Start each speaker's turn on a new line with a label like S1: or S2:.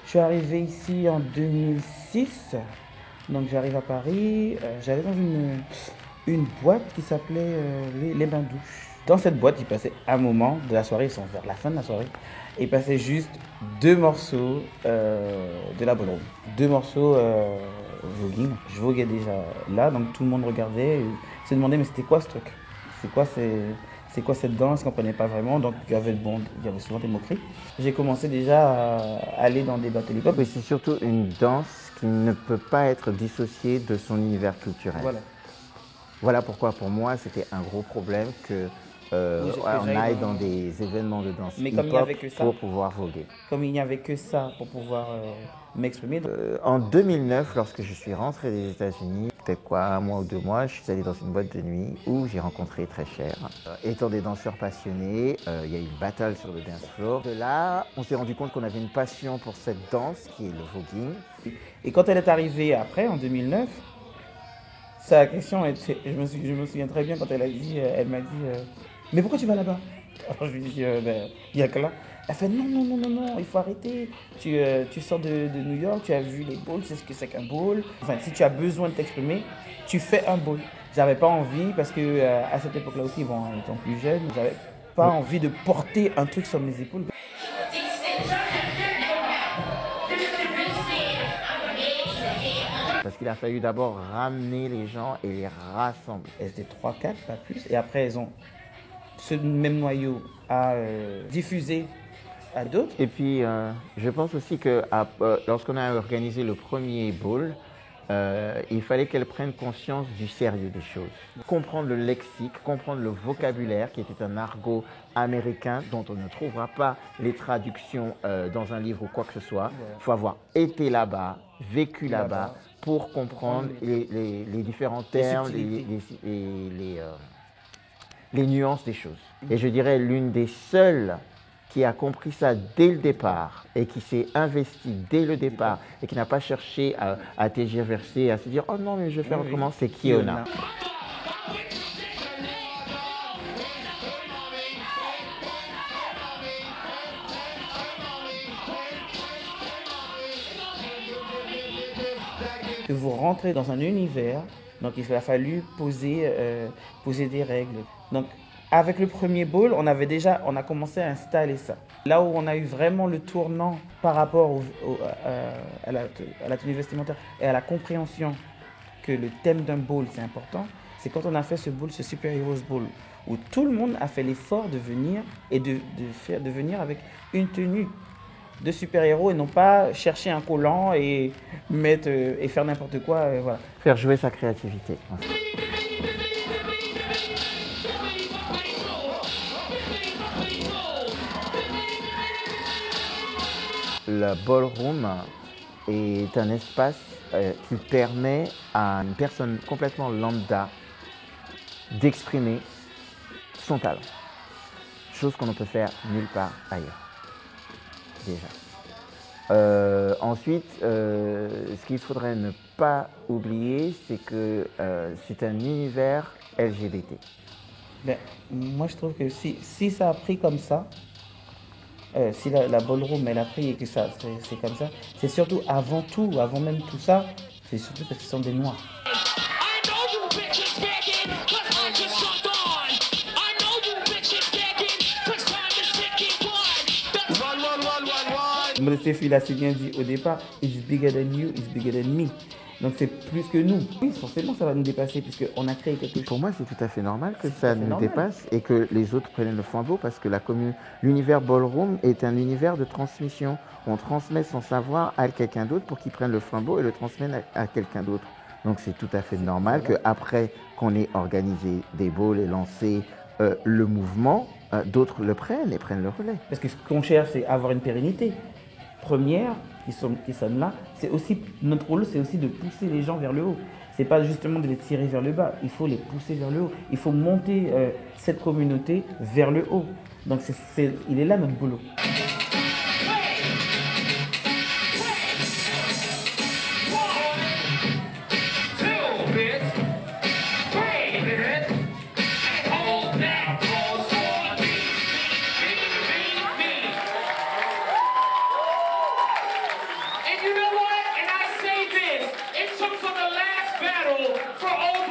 S1: Je suis arrivé ici en 2006, donc j'arrive à Paris, j'allais dans une boîte qui s'appelait les Bains Douches. Dans cette boîte, il passait un moment de la soirée, ils sont vers la fin de la soirée, et il passait juste deux morceaux de la ballroom. Deux morceaux voguing. Je voguais déjà là, donc tout le monde regardait et se demandait mais c'était quoi ce truc? C'est quoi cette danse? Je ne comprenais pas vraiment, donc il y avait souvent des moqueries. J'ai commencé déjà à aller dans des battle hip-hop.
S2: Oui, c'est surtout une danse qui ne peut pas être dissociée de son univers culturel. Voilà pourquoi pour moi c'était un gros problème que on aille dans des événements de danse hip-hop pour pouvoir voguer.
S1: Comme il n'y avait que ça pour pouvoir m'exprimer.
S2: En 2009, lorsque je suis rentré des États-Unis, peut-être un mois ou 2 mois, je suis allé dans une boîte de nuit où j'ai rencontré Très Cher. Étant des danseurs passionnés, il y a eu une battle sur le dance floor. De là, on s'est rendu compte qu'on avait une passion pour cette danse qui est le voguing.
S1: Et quand elle est arrivée après, en 2009, sa question, je me souviens très bien quand elle m'a dit mais pourquoi tu vas là-bas? Alors je lui ai dit il n'y a que là. Elle fait non, il faut arrêter. Tu sors de New York, tu as vu les balls, tu sais ce que c'est qu'un ball. Enfin, si tu as besoin de t'exprimer, tu fais un ball. J'avais pas envie, parce que à cette époque-là aussi, bon, étant plus jeune, j'avais pas envie de porter un truc sur mes épaules.
S2: Parce qu'il a fallu d'abord ramener les gens et les rassembler.
S1: Elles étaient 3, 4, pas plus. Et après, elles ont ce même noyau à diffuser à d'autres.
S2: Et puis, je pense aussi que lorsqu'on a organisé le premier ball, il fallait qu'elles prennent conscience du sérieux des choses. Comprendre le lexique, comprendre le vocabulaire qui était un argot américain dont on ne trouvera pas les traductions dans un livre ou quoi que ce soit. Il faut avoir été là-bas, vécu là-bas pour comprendre les différents termes, les nuances des choses. Et je dirais l'une des seules qui a compris ça dès le départ et qui s'est investie dès le départ et qui n'a pas cherché à tergiverser, à se dire « Oh non, mais je vais faire autrement », c'est Kiona.
S1: Vous rentrez dans un univers, donc il a fallu poser des règles. Donc, avec le premier ball, on a commencé à installer ça. Là où on a eu vraiment le tournant par rapport à la tenue vestimentaire et à la compréhension que le thème d'un ball c'est important, c'est quand on a fait ce ball, ce Super Heroes Ball, où tout le monde a fait l'effort de venir et de venir avec une tenue de super-héros et non pas chercher un collant et faire n'importe quoi. Voilà.
S2: Faire jouer sa créativité. Le ballroom est un espace qui permet à une personne complètement lambda d'exprimer son talent. Chose qu'on ne peut faire nulle part ailleurs. Déjà. Ensuite, ce qu'il faudrait ne pas oublier, c'est que c'est un univers LGBT.
S1: Ben, moi, je trouve que si ça a pris comme ça, si la ballroom elle a pris et que ça c'est comme ça, c'est surtout avant même tout ça, c'est surtout parce qu'ils sont des noirs. Modesty Phil a si bien dit au départ, it's bigger than you, it's bigger than me. Donc c'est plus que nous. Oui, forcément ça va nous dépasser puisqu'on a créé quelque chose.
S2: Pour moi c'est tout à fait normal que ça nous dépasse et que les autres prennent le flambeau parce que l'univers ballroom est un univers de transmission. On transmet son savoir à quelqu'un d'autre pour qu'il prenne le flambeau et le transmette à quelqu'un d'autre. Donc c'est tout à fait normal qu'après qu'on ait organisé des balls et lancé le mouvement, d'autres le prennent et prennent le relais.
S1: Parce que ce qu'on cherche c'est avoir une pérennité. Première, qui sommes là, c'est aussi, notre rôle, c'est aussi de pousser les gens vers le haut. C'est pas justement de les tirer vers le bas, il faut les pousser vers le haut. Il faut monter cette communauté vers le haut. Donc il est là notre boulot.
S3: medal for all